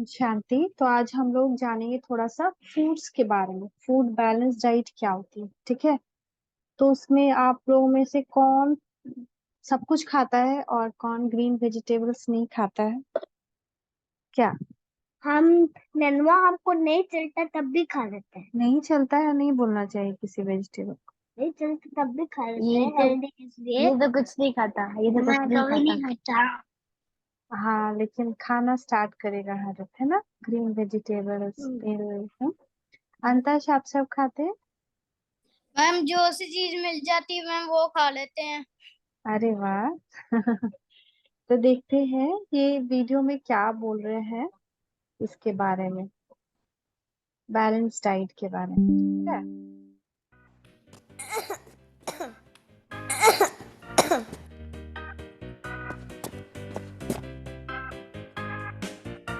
शांति। तो आज हम लोग जानेंगे थोड़ा सा फूड्स के बारे में। फूड बैलेंस डाइट क्या होती है, ठीक है। तो उसमें आप लोगों में से कौन सब कुछ खाता है और कौन ग्रीन वेजिटेबल्स नहीं खाता है, क्या? हम नेनुआ हमको नहीं चलता तब भी खा लेते हैं। नहीं चलता है, नहीं बोलना चाहिए किसी वेजिटेबल को। नहीं चलता तब भी खा लेते ये हैं, तो हेल्दी इसलिए। ये तो कुछ नहीं खाता, ये तो कुछ मैं नहीं कभी खाता। नहीं खाता। हाँ, लेकिन खाना स्टार्ट करेगा हर एक, है ना। ग्रीन वेजिटेबल्स, अंतरिक्ष आप सब खाते हैं? मैम जो सी चीज मिल जाती है मैम वो खा लेते हैं। अरे वाह। तो देखते हैं ये वीडियो में क्या बोल रहे हैं इसके बारे में, बैलेंस डाइट के बारे में, ठीक है।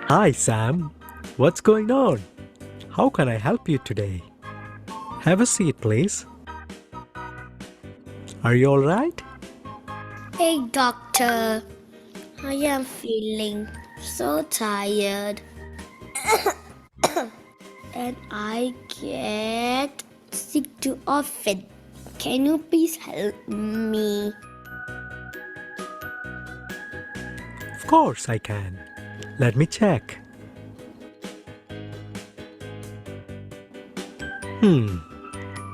Hi, Sam. What's going on? How can I help you today? Have a seat, please. Are you all right? Hey doctor, I am feeling so tired and I get sick too often. Can you please help me? Of course, I can. Let me check.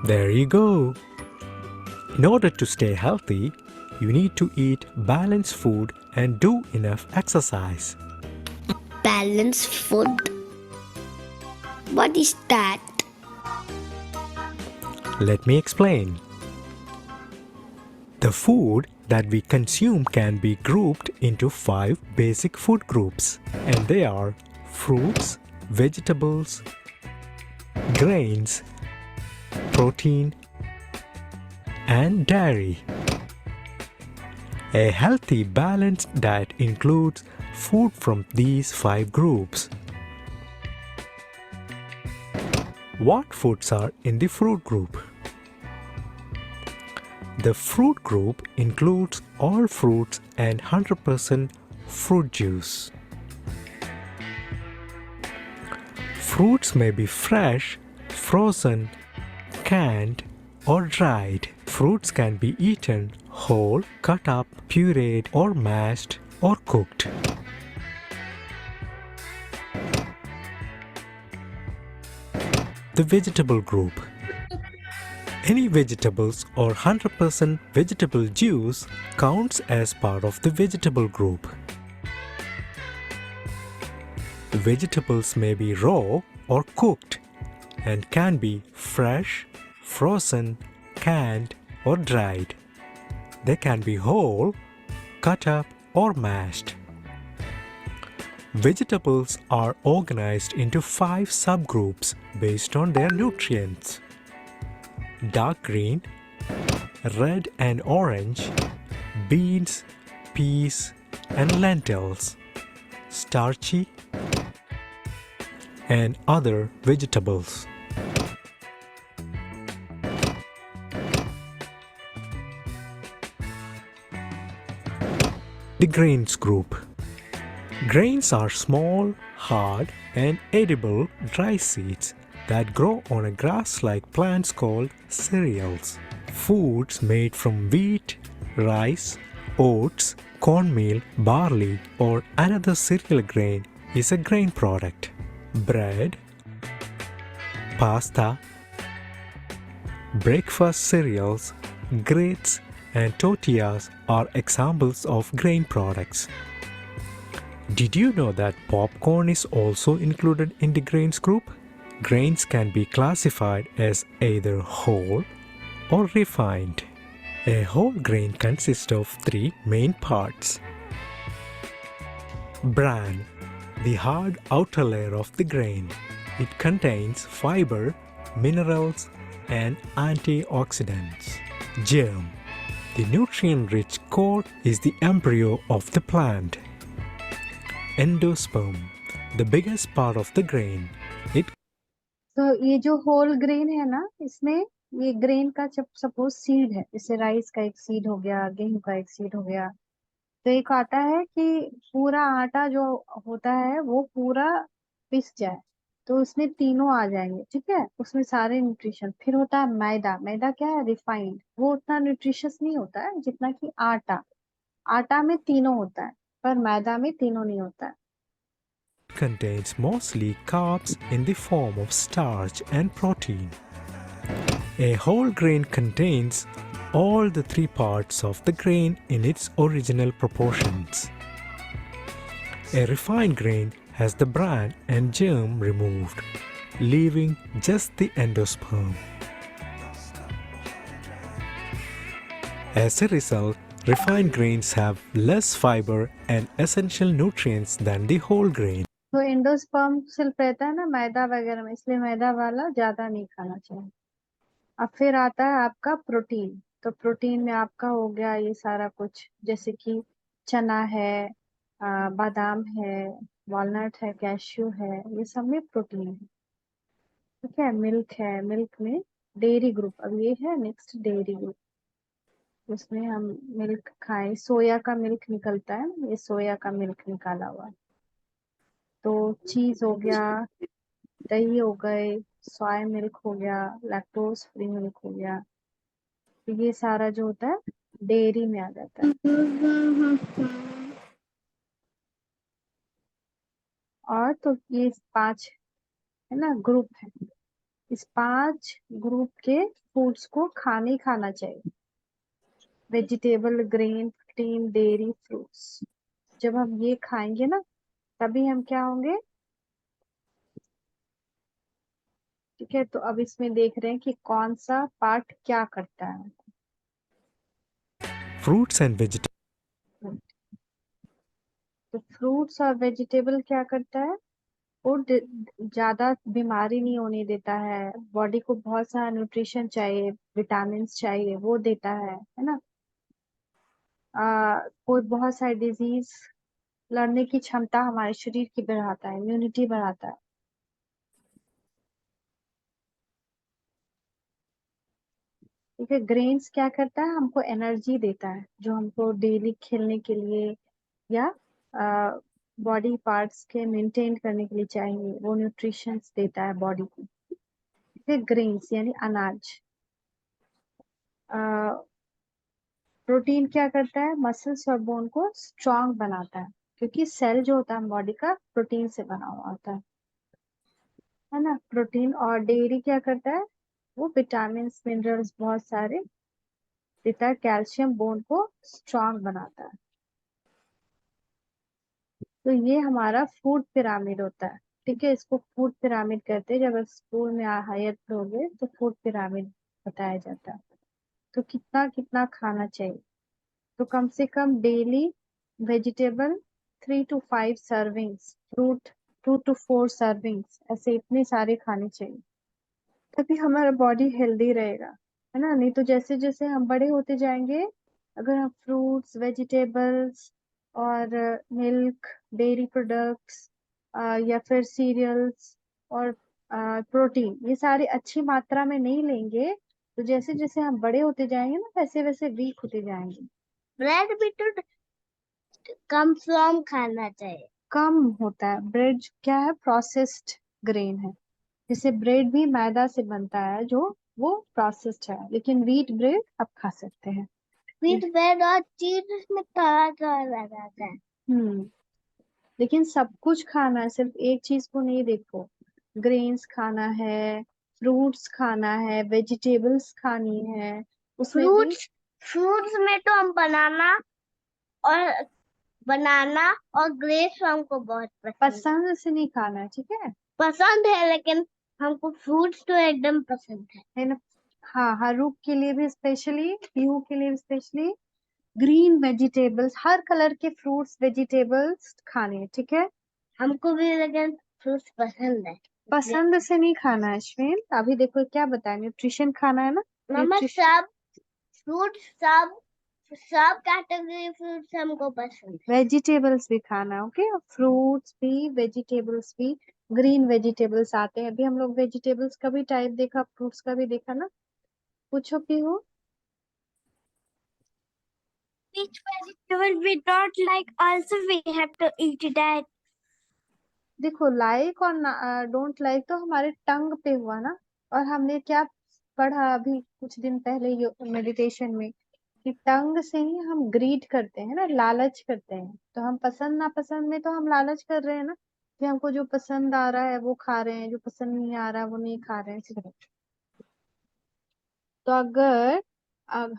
There you go. In order to stay healthy, you need to eat balanced food and do enough exercise. Balanced food? What is that? Let me explain. The food that we consume can be grouped into 5 basic food groups, and they are fruits, vegetables, grains, protein, and dairy. A healthy, balanced diet includes food from these 5 groups. What foods are in the fruit group? The fruit group includes all fruits and 100% fruit juice. Fruits may be fresh, frozen, canned, or dried. Fruits can be eaten whole, cut up, pureed, or mashed, or cooked. The vegetable group. Any vegetables or 100% vegetable juice counts as part of the vegetable group. The vegetables may be raw or cooked and can be fresh, frozen, canned, or dried. They can be whole, cut up, or mashed. Vegetables are organized into 5 subgroups based on their nutrients: dark green, red and orange, beans, peas, and lentils, starchy, and other vegetables. The grains group. Grains are small, hard, and edible dry seeds that grow on a grass-like plants called cereals. Foods made from wheat, rice, oats, cornmeal, barley, or another cereal grain is a grain product. Bread, pasta, breakfast cereals, grits, and tortillas are examples of grain products. Did you know that popcorn is also included in the grains group? Grains can be classified as either whole or refined. A whole grain consists of 3 main parts. Bran, the hard outer layer of the grain. It contains fiber, minerals, and antioxidants. Germ, the nutrient-rich core, is the embryo of the plant. Endosperm, the biggest part of the grain. It तो ये जो whole grain है ना, इसमें ये grain का जब suppose seed है, जैसे राइस का एक सीड हो गया, गेहूं का एक सीड हो गया, तो एक आता है कि पूरा आटा जो होता है वो पूरा पिस जाए तो उसमें तीनों आ जाएंगे, ठीक है, उसमें सारे न्यूट्रिशन। फिर होता है मैदा। मैदा क्या है? रिफाइंड। वो उतना न्यूट्रिशियस नहीं होता है जितना कि आटा। आटा में तीनों होता है, पर मैदा में तीनों नहीं होता है। Contains mostly carbs in the form of starch and protein. A whole grain contains all the three parts of the grain in its original proportions. A refined grain has the bran and germ removed, leaving just the endosperm. As a result, refined grains have less fiber and essential nutrients than the whole grain. तो endosperm सिर्फ रहता है ना मैदा वगैरह में, इसलिए मैदा वाला ज्यादा नहीं खाना चाहिए। अब फिर आता है आपका प्रोटीन। तो प्रोटीन में आपका हो गया ये सारा कुछ, जैसे कि चना है, बादाम है, वॉलनट है, कैश्यू है, ये सब में प्रोटीन है। ठीक है, मिल्क है, मिल्क में डेयरी ग्रुप, अब ये है नेक्स्ट डेयरी ग्रुप, उसमें हम मिल्क खाएं। सोया का मिल्क निकलता है, ये सोया का मिल्क निकाला हुआ है। तो चीज हो गया, दही हो गए, सोया मिल्क हो गया, लैक्टोज फ्री मिल्क हो गया। तो ये सारा जो होता है डेयरी में आ जाता है। और तो ये 5 है ना ग्रुप है, इस 5 ग्रुप के फूड्स को खाना चाहिए। Vegetable, grain, protein, dairy, fruits. जब हम ये खाएंगे ना तभी हम क्या होंगे। ठीक है, तो अब इसमें देख रहे हैं कि कौन सा पार्ट क्या करता है। Fruits and vegetables तो फ्रूट्स और वेजिटेबल क्या करता है? वो ज्यादा बीमारी नहीं होने देता है, बॉडी को बहुत सारा न्यूट्रिशन चाहिए, विटामिन चाहिए, वो देता है ना। कोई बहुत सारी डिजीज लड़ने की क्षमता हमारे शरीर की बढ़ाता है, इम्यूनिटी बढ़ाता है। ठीक है, ग्रेन्स क्या करता है? हमको एनर्जी देता है, जो हमको डेली खेलने के लिए या बॉडी पार्ट्स के मेंटेन करने के लिए चाहिए, वो न्यूट्रिशंस देता है बॉडी को। ठीक है, ग्रेन्स यानी अनाज। प्रोटीन क्या करता है? मसल्स और बोन को स्ट्रांग बनाता है, क्योंकि सेल जो होता है बॉडी का प्रोटीन से बना हुआ होता है ना। प्रोटीन। और डेयरी क्या करता है? वो विटामिन मिनरल्स बहुत सारे देता है, कैल्शियम बोन को स्ट्रांग बनाता है। तो ये हमारा फूड पिरामिड होता है। ठीक है, इसको फूड पिरामिड कहते हैं। जब आप स्कूल में हायर होगे तो फूड पिरामिड बताया जाता है। तो कितना कितना खाना चाहिए? तो कम से कम daily vegetable 3 to 5 servings, fruit 2 to 4 servings, ऐसे इतने सारे खाने चाहिए, तभी हमारा बॉडी हेल्दी रहेगा, है ना। नहीं तो जैसे जैसे हम बड़े होते जाएंगे, अगर हम फ्रूट्स, वेजिटेबल्स और मिल्क, डेयरी प्रोडक्ट्स या फिर सीरियल्स और प्रोटीन, ये सारे अच्छी मात्रा में नहीं लेंगे, तो जैसे जैसे हम बड़े होते जाएंगे ना वैसे वैसे वीक होते जाएंगे। ब्रेड भी तो कम फ्रॉम खाना चाहिए। कम होता है ब्रेड, क्या है? प्रोसेस्ड ग्रेन है। जैसे ब्रेड भी मैदा से बनता है, जो वो प्रोसेस्ड है, लेकिन व्हीट ब्रेड आप खा सकते हैं। व्हीट ब्रेड और चीज में तरह तरह लगाता है। लेकिन सब कुछ खाना है, सिर्फ एक चीज को नहीं देखो। ग्रेन्स खाना है, फ्रूट्स खाना है, वेजिटेबल्स खानी है, उसमें भी फ्रूट्स में तो हम बनाना और ग्रेप्स हमको बहुत पसंद से नहीं खाना है, ठीक है। पसंद है, लेकिन हमको फ्रूट्स तो एकदम पसंद है ना। हाँ, हरूप के लिए भी स्पेशली, पीहू के लिए भी स्पेशली ग्रीन वेजिटेबल्स, हर कलर के फ्रूट्स वेजिटेबल्स खाने हैं, ठीक है। हमको भी, लेकिन फ्रूट्स पसंद है। पसंद से नहीं खाना है अश्विन, अभी देखो क्या बताया, न्यूट्रिशन खाना है ना। मम्मा सब फ्रूट्स, सब कैटेगरी फ्रूट्स हमको पसंद है। वेजिटेबल्स भी खाना है, ओके। फ्रूट्स भी, वेजिटेबल्स भी। ग्रीन वेजिटेबल्स आते हैं, अभी हम लोग वेजिटेबल्स का भी टाइप देखा, फ्रूट्स का भी देखा ना। पूछो Pihu. Which vegetable we don't like, also we have to eat that. देखो लाइक और डोंट लाइक तो हमारे टंग पे हुआ ना। और हमने क्या पढ़ा अभी कुछ दिन पहले मेडिटेशन में कि टंग से ही हम ग्रीड करते हैं ना, लालच करते हैं। तो हम पसंद नापसंद में तो हम लालच कर रहे हैं ना, कि हमको जो पसंद आ रहा है वो खा रहे हैं, जो पसंद नहीं आ रहा है वो नहीं खा रहे हैं, सिगरेट। तो अगर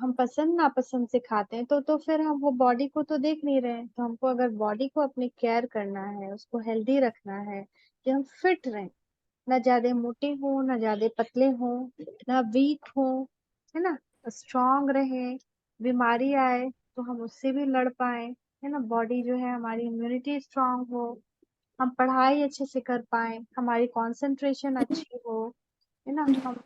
हम पसंद नापसंद से खाते हैं तो फिर हम वो बॉडी को तो देख नहीं रहे हैं। तो हमको अगर बॉडी को अपनी केयर करना है, उसको हेल्दी रखना है, कि हम फिट रहें, ना ज्यादा मोटे हो ना ज्यादा पतले हो, ना वीक हो, है ना, स्ट्रांग रहे, बीमारी आए तो हम उससे भी लड़ पाए, है ना, बॉडी जो है हमारी इम्यूनिटी स्ट्रांग हो, हम पढ़ाई अच्छे से कर पाए, हमारी कंसंट्रेशन अच्छी हो, है ना, हम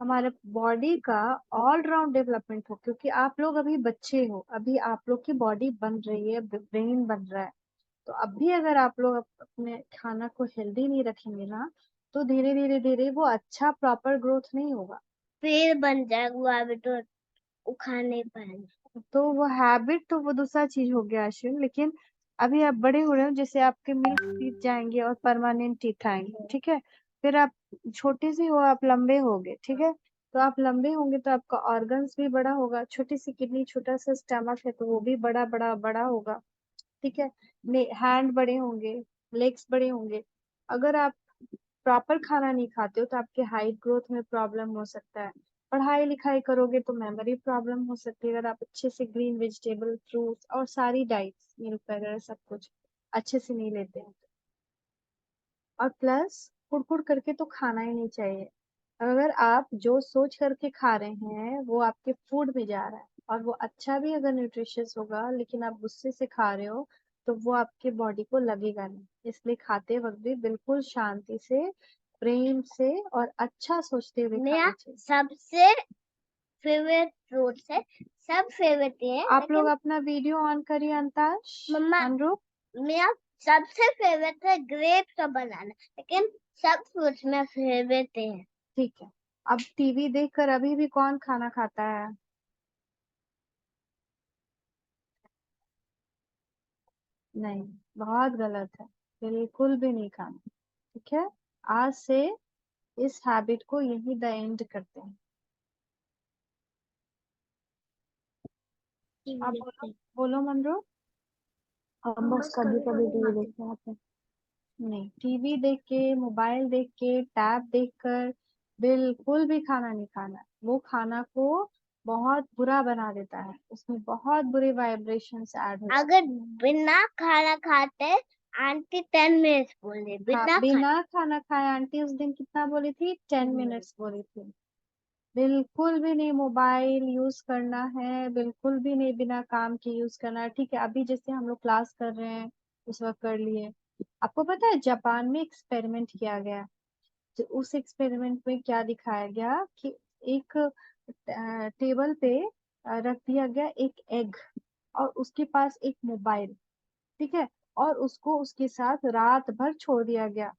हमारे बॉडी का ऑल राउंड डेवलपमेंट हो। क्योंकि आप लोग अभी बच्चे हो, अभी आप लोग की बॉडी बन रही है, ब्रेन बन रहा है। तो अब भी अगर आप लोग अपने खाना को हेल्दी नहीं रखेंगे ना, तो धीरे धीरे धीरे वो अच्छा प्रॉपर ग्रोथ नहीं होगा। फिर बन जाएगा वो हैबिट, और वो खा नहीं पाएंगे। तो वो हैबिट तो वो दूसरा चीज हो गया अश्विन। लेकिन अभी आप बड़े हो रहे हो, जैसे आपके मिल्क टीथ जाएंगे और परमानेंट टीथ आएंगे, ठीक है। फिर आप छोटे से हो, आप लंबे होगे, ठीक है। तो आप लंबे होंगे तो आपका ऑर्गन्स भी बड़ा होगा, छोटी सी किडनी, छोटा सा स्टमक है तो वो भी बड़ा बड़ा बड़ा होगा, ठीक है। हैंड बड़े होंगे, लेग्स बड़े होंगे। अगर आप प्रॉपर खाना नहीं खाते हो तो आपके हाइट ग्रोथ में प्रॉब्लम हो सकता है। पढ़ाई लिखाई करोगे तो मेमोरी प्रॉब्लम हो सकती है, अगर आप अच्छे से ग्रीन वेजिटेबल, फ्रूट्स और सारी डाइट्स, मिल्क वगैरह सब कुछ अच्छे से नहीं लेते हैं। और प्लस कुड़ करके तो खाना ही नहीं चाहिए। अगर आप जो सोच करके खा रहे हैं वो आपके फूड में जा रहा है, और वो अच्छा भी अगर न्यूट्रिशियस होगा, लेकिन आप गुस्से से खा रहे हो तो वो आपके बॉडी को लगेगा नहीं। इसलिए खाते वक्त भी बिल्कुल शांति से, प्रेम से और अच्छा सोचते हुए मेरा खाना चाहिए। सबसे फेवरेट फ्रूट्स है, सब फेवरेट है, आप लोग लेकिन अपना वीडियो ऑन करिए अंताश, मम्मा अनुरूप। मेरा सबसे फेवरेट है ग्रेप्स और बनाना, लेकिन सब फ्रूट्स में फेवरेट है। ठीक है। अब टीवी देखकर अभी भी कौन खाना खाता है? नहीं, बहुत गलत है, बिल्कुल भी नहीं खाना। ठीक है, आज से इस हैबिट को यही द एंड करते हैं। आप बोलो, बोलो मनरो। हम बस कभी कभी टीवी देखते आते हैं। नहीं, टीवी देख के, मोबाइल देख के, टैब देखकर बिल्कुल भी खाना नहीं खाना। वो खाना को बहुत बुरा बना देता है, उसमें बहुत बुरे वाइब्रेशंस ऐड हो सकते अगर बिना खाना खाते, आंटी 10 मिनट्स बोले हैं। हाँ, बिना खाना खाए आंटी उस दिन कितना बोली थी? 10 मिनट्स बोली थी। बिल्कुल भी नहीं मोबाइल यूज करना है, बिल्कुल भी नहीं बिना काम के यूज करना है। ठीक है, अभी जैसे हम लोग क्लास कर रहे हैं उस वक्त कर लिए। आपको पता है जापान में एक्सपेरिमेंट किया गया, तो उस एक्सपेरिमेंट में क्या दिखाया गया कि एक टेबल पे रख दिया गया एक एग, और उसके पास एक मोबाइल, ठीक है, और उसको उसके साथ रात भर छोड़ दिया गया।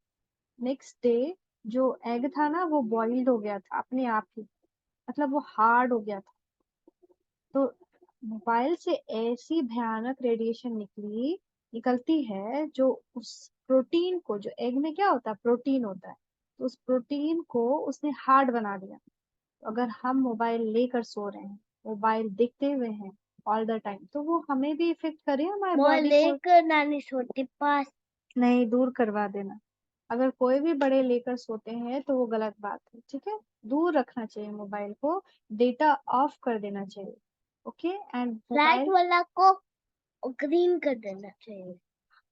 नेक्स्ट डे जो एग था ना वो बॉइल्ड हो गया था अपने आप ही, मतलब वो हार्ड हो गया था। तो मोबाइल से ऐसी भयानक रेडिएशन निकलती है जो उस प्रोटीन को, जो एग में क्या होता है, प्रोटीन होता है, तो उस प्रोटीन को उसने हार्ड बना दिया। तो अगर हम मोबाइल लेकर सो रहे हैं, मोबाइल देखते हुए हैं ऑल द टाइम, तो वो हमें भी इफेक्ट करे, हमारे बॉडी को। लेकर नानी सोती पास। नहीं, दूर करवा देना। अगर कोई भी बड़े लेकर सोते हैं तो वो गलत बात है, ठीक है। दूर रखना चाहिए मोबाइल को, डेटा ऑफ कर देना चाहिए। ओके, एंड लाइट मोबाइल वाला को ग्रीन कर देना चाहिए,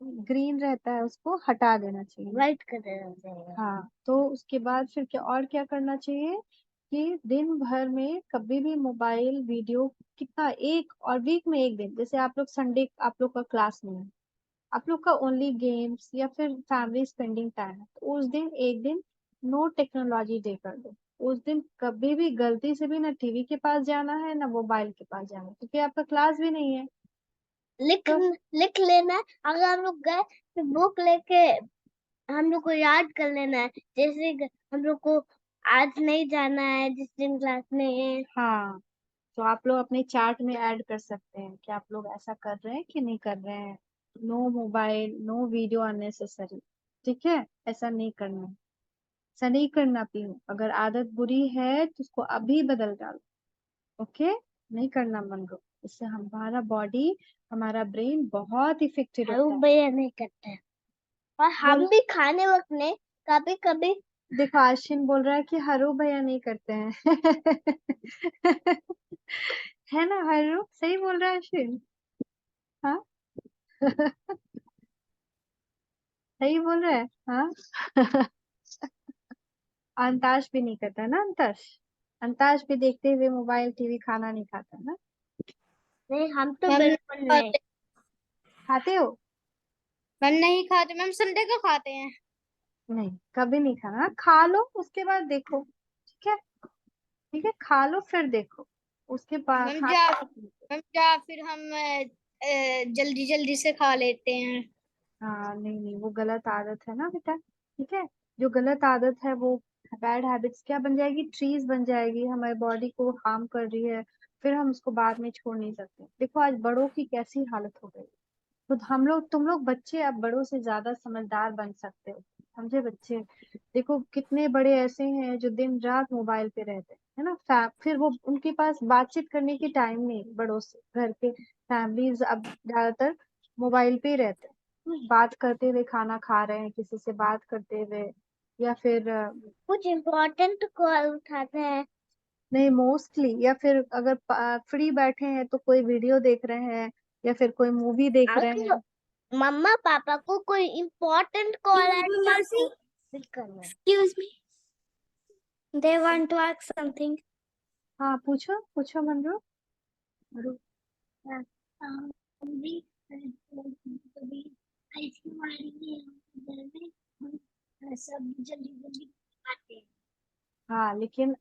ग्रीन रहता है उसको हटा देना चाहिए। व्हाइट कर देना चाहिए। हाँ, तो उसके बाद फिर क्या और क्या करना चाहिए कि दिन भर में कभी भी मोबाइल वीडियो कितना, एक, और वीक में एक दिन, जैसे आप लोग संडे आप लोग का क्लास नहीं है, आप लोग का ओनली गेम्स या फिर फैमिली स्पेंडिंग टाइम है, तो उस दिन एक दिन नो टेक्नोलॉजी डे कर दो। उस दिन कभी भी गलती से भी ना टीवी के पास जाना है ना मोबाइल के पास जाना है, क्योंकि आपका क्लास भी नहीं है। लिख तो लिख लेना है। अगर हम लोग गए तो बुक लेके हम लोग को याद कर लेना है, जैसे हम लोग को आज नहीं जाना है जिस दिन क्लास में है। हाँ, तो आप लोग अपने चार्ट में ऐड कर सकते हैं कि आप लोग ऐसा कर रहे हैं कि नहीं कर रहे हैं। No mobile, no video unnecessary, ठीक है, ऐसा नहीं करना है। ऐसा नहीं करना पीहू, अगर आदत बुरी है तो उसको अभी बदल डालो। ओके, नहीं करना मंगो, इससे हमारा बॉडी, हमारा ब्रेन बहुत इफेक्टेड होता हरू है। भैया नहीं करते हैं। और हम बोलो, भी खाने वक्त में कभी कभी देखो आशिन बोल रहा है कि हरू भैया नहीं करते हैं। है ना हरू, सही बोल रहा है आशिन। हाँ। सही बोल रहा है। हाँ। अंताश भी नहीं करता है ना, अंताश। अंताश भी देखते हुए मोबाइल टीवी खाना नहीं खाता ना। नहीं, हम तो मैम नहीं बिल्कुल नहीं। खाते। खाते हो? मैम नहीं खाते मैम, संडे को खाते हैं। नहीं, कभी नहीं खाना, खा लो उसके बाद देखो। ठीक है, ठीक है, खा लो फिर देखो, उसके बाद मैम जा खाने वक्त नहीं। मैम जा फिर हम जल्दी जल्दी से खा लेते हैं। हाँ, नहीं नहीं, वो गलत आदत है ना बेटा। ठीक है, जो गलत आदत है वो बैड हैबिट्स क्या बन जाएगी, ट्रीज बन जाएगी, हमारी बॉडी को हार्म कर रही है। फिर हम उसको बाद में छोड़ नहीं सकते। देखो आज बड़ों की कैसी हालत हो गई। खुद हम लोग, तुम लोग बच्चे अब बड़ों से ज्यादा समझदार बन सकते हो, समझे बच्चे। देखो कितने बड़े ऐसे हैं जो दिन रात मोबाइल पे रहते हैं, है ना। फिर वो उनके पास बातचीत करने की टाइम नहीं है बड़ों से। घर के फैमिलीज अब ज्यादातर मोबाइल पे ही रहते हैं। बात करते हुए खाना खा रहे हैं, किसी से बात करते हुए, या फिर कुछ इम्पोर्टेंट कॉल उठाते हैं। नहीं, मोस्टली, या फिर अगर फ्री बैठे हैं तो कोई वीडियो देख रहे हैं, या फिर कोई मूवी देख रहे अगर हैं। मम्मा पापा को कोई इम्पोर्टेंट कॉल आए मासी, तो पिक करना है। Excuse me, they want to ask something. हाँ, पूछो पूछो मंजू। हाँ, हम भी कभी आइसक्रीम आ रही है घर में, हम सब जल्दी जल्दी खाते हैं। हाँ लेकिन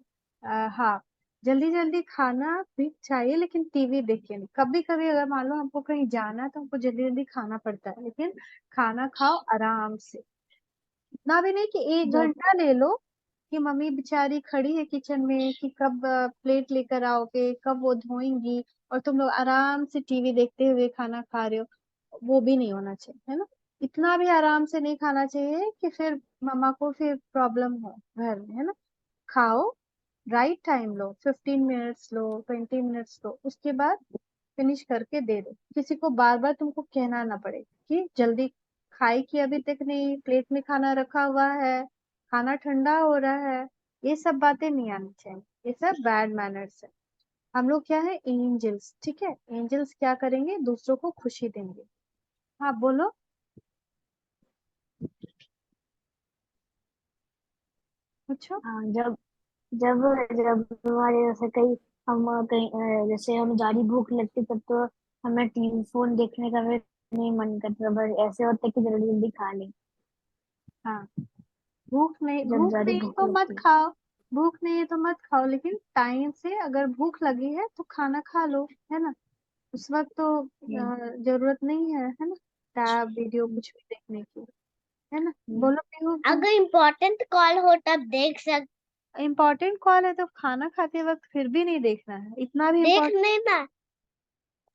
हाँ, जल्दी जल्दी खाना भी चाहिए लेकिन टीवी देख के नहीं। कभी कभी अगर मान लो हमको कहीं जाना है तो हमको जल्दी जल्दी खाना पड़ता है, लेकिन खाना खाओ आराम से। इतना भी नहीं कि एक जब घंटा ले लो, कि मम्मी बेचारी खड़ी है किचन में कि कब प्लेट लेकर आओगे, कब वो धोएंगी, और तुम लोग आराम से टीवी देखते हुए खाना खा रहे हो। वो भी नहीं होना चाहिए, है ना। इतना भी आराम से नहीं खाना चाहिए कि फिर मम्मा को फिर प्रॉब्लम हो घर में, है ना। खाओ, राइट टाइम लो, 15 मिनट्स लो, 20 मिनट्स लो, उसके बाद फिनिश करके दे दो। किसी को बार बार तुमको कहना ना पड़े कि जल्दी खाए, कि अभी तक नहीं, प्लेट में खाना रखा हुआ है, खाना ठंडा हो रहा है। ये सब बातें नहीं आनी चाहिए, ये सब बैड मैनर्स है। हम लोग क्या है, एंजल्स, ठीक है। एंजल्स क्या करेंगे, दूसरों को खुशी देंगे। हाँ बोलो। पूछो। हाँ, जब जब जब हमारे जैसे कहीं हम कहीं जैसे हम ज्यादा भूख लगती तब तो हमें टीवी फोन देखने का भी नहीं मन करता, बस ऐसे होता है कि जल्दी जल्दी खा लें हाँ, भूख जब ज्यादा नहीं भूख तो मत लगती है। खाओ। भूख नहीं है तो मत खाओ, लेकिन टाइम से, अगर भूख लगी है तो खाना खा लो, है ना। उस वक्त तो हम्म, जरूरत नहीं है ना, टैब वीडियो कुछ भी देखने की, है ना। हम्म। बोलो पीहू तुम। अगर इम्पोर्टेंट कॉल हो तब इम्पोर्टेंट कॉल है तो खाना खाते वक्त फिर भी नहीं देखना है, इतना भी देख इम्पोर्टेंट लेना।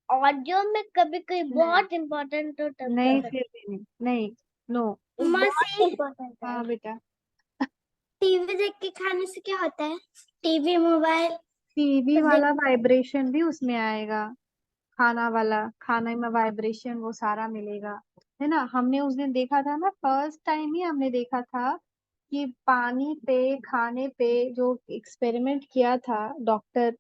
ऑडियो में कभी कभी नहीं। बहुत इम्पोर्टेंट हो तब नहीं, देख। फिर भी नहीं, नहीं, नो। वो बहुत मासी, इम्पोर्टेंट है। हाँ बेटा। टीवी देख के खाने से क्या होता है? टीवी मोबाइल टीवी सब देख। वाला वाइब्रेशन भी उसमें आएगा, खाना वाला, खाने में वाइब्रेशन वो सारा मिलेगा, है ना। हमने उस दिन देखा था ना, फर्स्ट टाइम ही हमने देखा था कि पानी पे, खाने पे जो एक्सपेरिमेंट किया था डॉक्टर,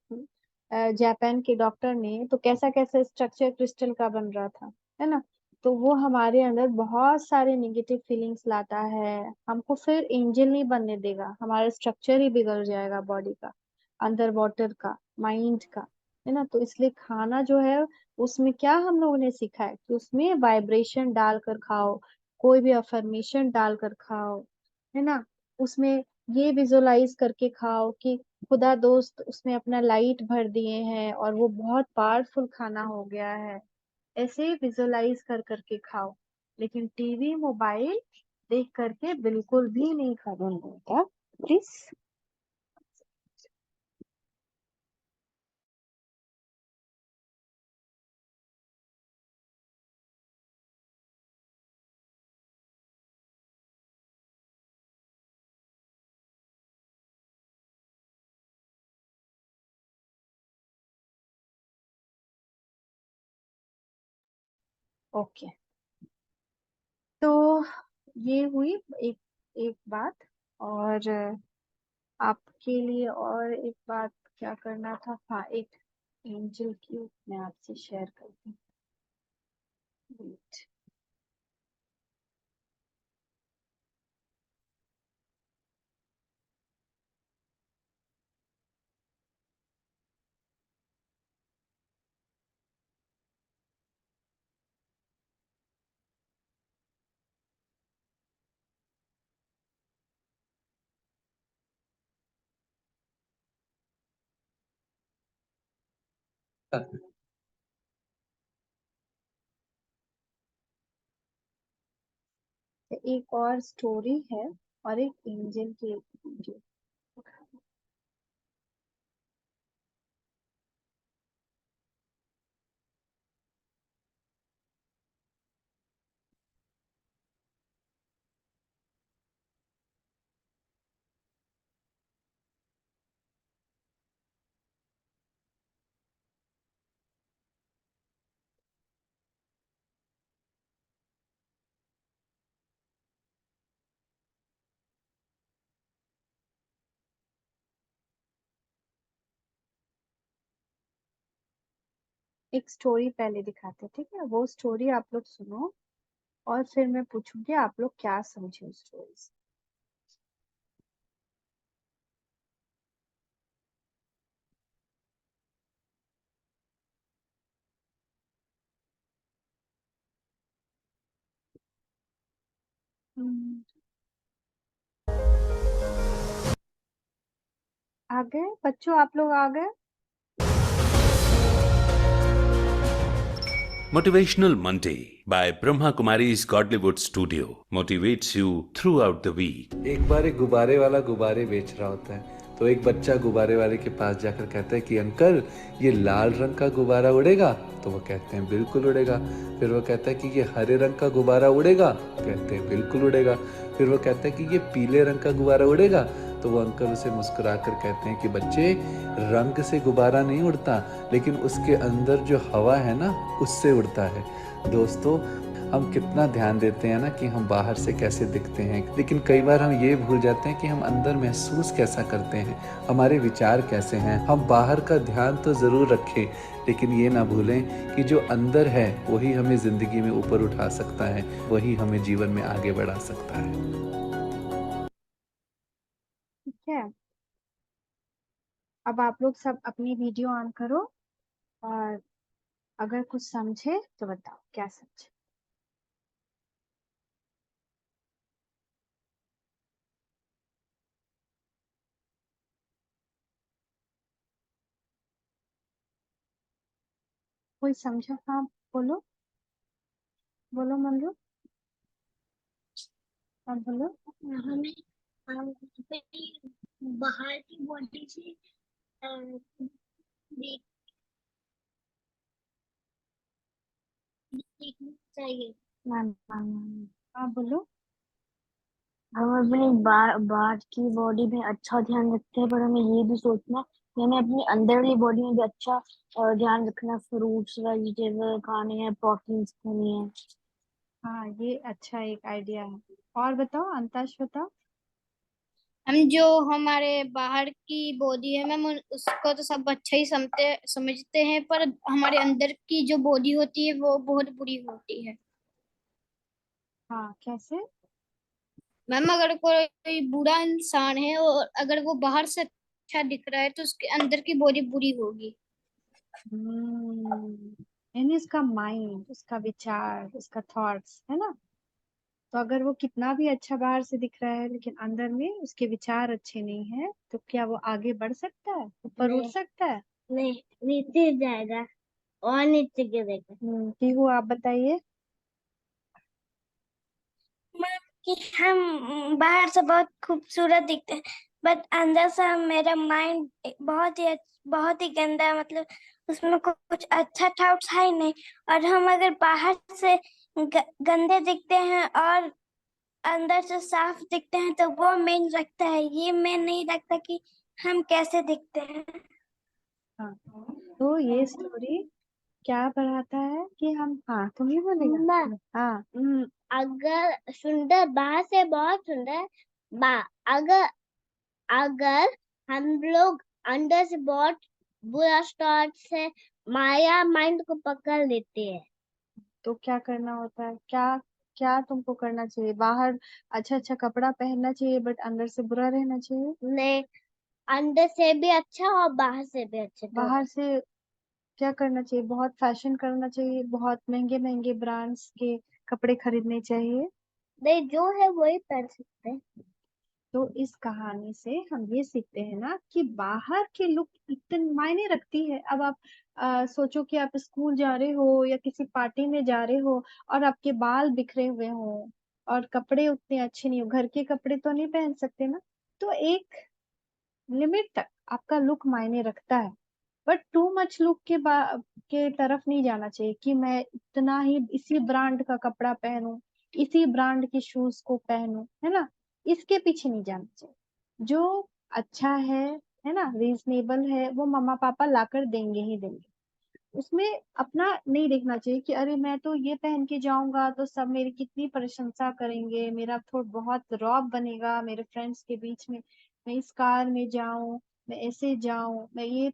जापान के डॉक्टर ने, तो कैसा कैसा स्ट्रक्चर क्रिस्टल का बन रहा था, है ना। तो वो हमारे अंदर बहुत सारे नेगेटिव फीलिंग्स लाता है, हमको फिर एंजल नहीं बनने देगा, हमारा स्ट्रक्चर ही बिगड़ जाएगा बॉडी का, अंडर वाटर का, माइंड का, है ना। तो इसलिए खाना जो है, उसमें क्या हम लोगों ने सीखा है कि उसमें वाइब्रेशन डालकर खाओ, कोई भी अफर्मेशन डालकर खाओ, है ना। उसमें ये विजुलाइज करके खाओ कि खुदा दोस्त उसमें अपना लाइट भर दिए हैं और वो बहुत पावरफुल खाना हो गया है। ऐसे विजुलाइज कर करके खाओ, लेकिन टीवी मोबाइल देख करके बिल्कुल भी नहीं खाना, प्लीज। ओके, तो ये हुई एक एक बात। और आपके लिए और एक बात क्या करना था, हाँ, एक एंजल की मैं आपसे शेयर करती हूँ। Wait. एक और स्टोरी है और एक एंजल की वीडियो। एक स्टोरी पहले दिखाते, ठीक है? वो स्टोरी आप लोग सुनो और फिर मैं पूछूंगी आप लोग क्या समझे उस स्टोरी से। हम्म, आ गए बच्चों, आप लोग आ गए? Motivational Monday by Brahma Kumari's Godlywood Studio motivates you throughout the week. एक बार एक गुब्बारे वाला गुब्बारे बेच रहा होता है। तो एक बच्चा गुब्बारे वाले के पास जाकर कहता है कि अंकल, ये लाल रंग का गुब्बारा उड़ेगा? तो वो कहते हैं बिल्कुल उड़ेगा। फिर वो कहता है कि ये हरे रंग का गुब्बारा उड़ेगा? कहते हैं बिल्कुल उड़ेगा। फिर वो कहता है कि ये पीले रंग का गुब्बारा उड़ेगा? तो वो अंकल उसे मुस्कुरा कर कहते हैं कि बच्चे, रंग से गुब्बारा नहीं उड़ता, लेकिन उसके अंदर जो हवा है ना, उससे उड़ता है। दोस्तों, हम कितना ध्यान देते हैं ना कि हम बाहर से कैसे दिखते हैं, लेकिन कई बार हम ये भूल जाते हैं कि हम अंदर महसूस कैसा करते हैं, हमारे विचार कैसे हैं। हम बाहर का ध्यान तो ज़रूर रखें, लेकिन ये ना भूलें कि जो अंदर है वही हमें ज़िंदगी में ऊपर उठा सकता है, वही हमें जीवन में आगे बढ़ा सकता है। ठीक है, अब आप लोग सब अपनी वीडियो ऑन करो और अगर कुछ समझे तो बताओ क्या समझे। कोई समझा? हाँ, बोलो बोलो मंजू, हाँ बोलो। हमें बाहर की बॉडी से देखना चाहिए। हाँ बोलो। हम अपनी बाहर की बॉडी में अच्छा ध्यान रखते हैं, पर हमें ये भी सोचना है कि हमें अपनी अंदर वाली बॉडी में भी अच्छा ध्यान रखना। फ्रूट्स वेजिटेबल खाने हैं, प्रोटीन्स खाने हैं। हाँ, ये अच्छा एक आइडिया है। और बताओ अंताश, बताओ। हम जो हमारे बाहर की बॉडी है मैम, उसको तो सब अच्छा ही समझते हैं, पर हमारे अंदर की जो बॉडी होती है वो बहुत बुरी होती है। हाँ, कैसे? मैम, अगर कोई बुरा इंसान है और अगर वो बाहर से अच्छा दिख रहा है तो उसके अंदर की बॉडी बुरी होगी। यानी उसका माइंड, उसका विचार, उसका थॉट्स है ना। तो अगर वो कितना भी अच्छा बाहर से दिख रहा है लेकिन अंदर में उसके विचार अच्छे नहीं है, तो क्या वो आगे बढ़ सकता है, ऊपर उठ नहीं। सकता है? नहीं, नीचे जाएगा और नीचे गिरेगा। पीहू, आप बताइए। कि हम बाहर से बहुत खूबसूरत दिखते हैं, बट अंदर से मेरा माइंड बहुत ही गंदा है। मतलब उसमें कुछ अच्छा थॉट्स है ही नहीं। और हम अगर बाहर से गंदे दिखते हैं और अंदर से साफ दिखते हैं तो वो मेन रखता है, ये मेन नहीं रखता कि हम कैसे दिखते हैं। हाँ, तो ये स्टोरी क्या बढ़ाता है कि हम, हाँ तुम ही बोलेगा। मैं हाँ अगर सुंदर बाहर से बहुत सुंदर बा अगर अगर हम लोग अंदर से बहुत बुरा स्टार्ट से माया माइंड को पकड़ लेते हैं। तो क्या करना होता है, क्या क्या तुमको करना चाहिए? बाहर अच्छा अच्छा कपड़ा पहनना चाहिए बट अंदर से बुरा रहना चाहिए? ने अंदर से भी अच्छा और बाहर से भी अच्छा बाहर दोनों। से क्या करना चाहिए? बहुत फैशन करना चाहिए, बहुत महंगे महंगे ब्रांड्स के कपड़े खरीदने चाहिए। नहीं, जो है वही पहन सकते हैं। तो इस कहानी से हम ये सीखते हैं ना कि बाहर की लुक इतनी मायने रखती है। अब आप सोचो कि आप स्कूल जा रहे हो या किसी पार्टी में जा रहे हो और आपके बाल बिखरे हुए हो और कपड़े उतने अच्छे नहीं हो, घर के कपड़े तो नहीं पहन सकते ना। तो एक लिमिट तक आपका लुक मायने रखता है, बट टू मच लुक के तरफ नहीं जाना चाहिए कि मैं इतना ही इसी ब्रांड का कपड़ा पहनूं, इसी ब्रांड के शूज को पहनूं, है ना। इसके पीछे नहीं जाना चाहिए। जो अच्छा है ना, रीजनेबल है, वो मम्मा पापा लाकर देंगे ही देंगे। उसमें अपना नहीं देखना चाहिए कि अरे मैं तो ये पहन के जाऊंगा तो सब मेरी कितनी प्रशंसा करेंगे, मेरा थोड़ा बहुत रौब बनेगा मेरे फ्रेंड्स के बीच में। मैं इस कार में जाऊं, मैं ऐसे जाऊं, मैं ये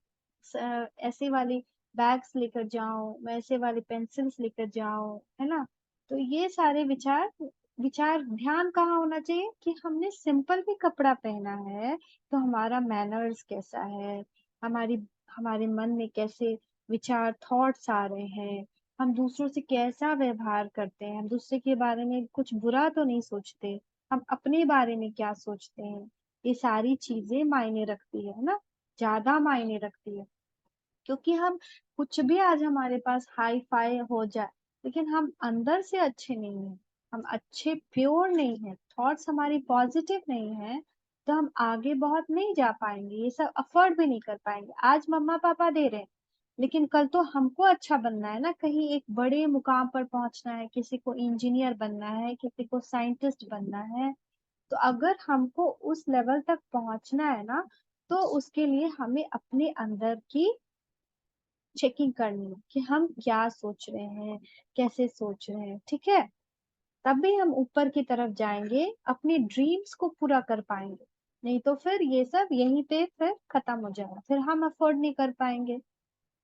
ऐसे वाली बैग्स लेकर जाऊं, मैं ऐसे वाली पेंसिल्स लेकर जाऊं, है ना। तो ये सारे विचार विचार ध्यान कहाँ होना चाहिए कि हमने सिंपल भी कपड़ा पहना है तो हमारा मैनर्स कैसा है, हमारी हमारे मन में कैसे विचार थॉट्स आ रहे हैं, हम दूसरों से कैसा व्यवहार करते हैं, हम दूसरे के बारे में कुछ बुरा तो नहीं सोचते, हम अपने बारे में क्या सोचते हैं। ये सारी चीजें मायने रखती है ना, ज्यादा मायने रखती है। क्योंकि हम कुछ भी आज हमारे पास हाई फाई हो जाए, लेकिन हम अंदर से अच्छे नहीं हैं, हम अच्छे प्योर नहीं है, थॉट्स हमारी पॉजिटिव नहीं है, तो हम आगे बहुत नहीं जा पाएंगे, ये सब अफोर्ड भी नहीं कर पाएंगे। आज मम्मा पापा दे रहे हैं, लेकिन कल तो हमको अच्छा बनना है ना, कहीं एक बड़े मुकाम पर पहुंचना है, किसी को इंजीनियर बनना है, किसी को साइंटिस्ट बनना है। तो अगर हमको उस लेवल तक पहुंचना है ना, तो उसके लिए हमें अपने अंदर की चेकिंग करनी है कि हम क्या सोच रहे हैं, कैसे सोच रहे हैं, ठीक है। तभी हम ऊपर की तरफ जाएंगे, अपने ड्रीम्स को पूरा कर पाएंगे। नहीं तो फिर ये सब यहीं पे फिर खत्म हो जाएगा, फिर हम अफोर्ड नहीं कर पाएंगे।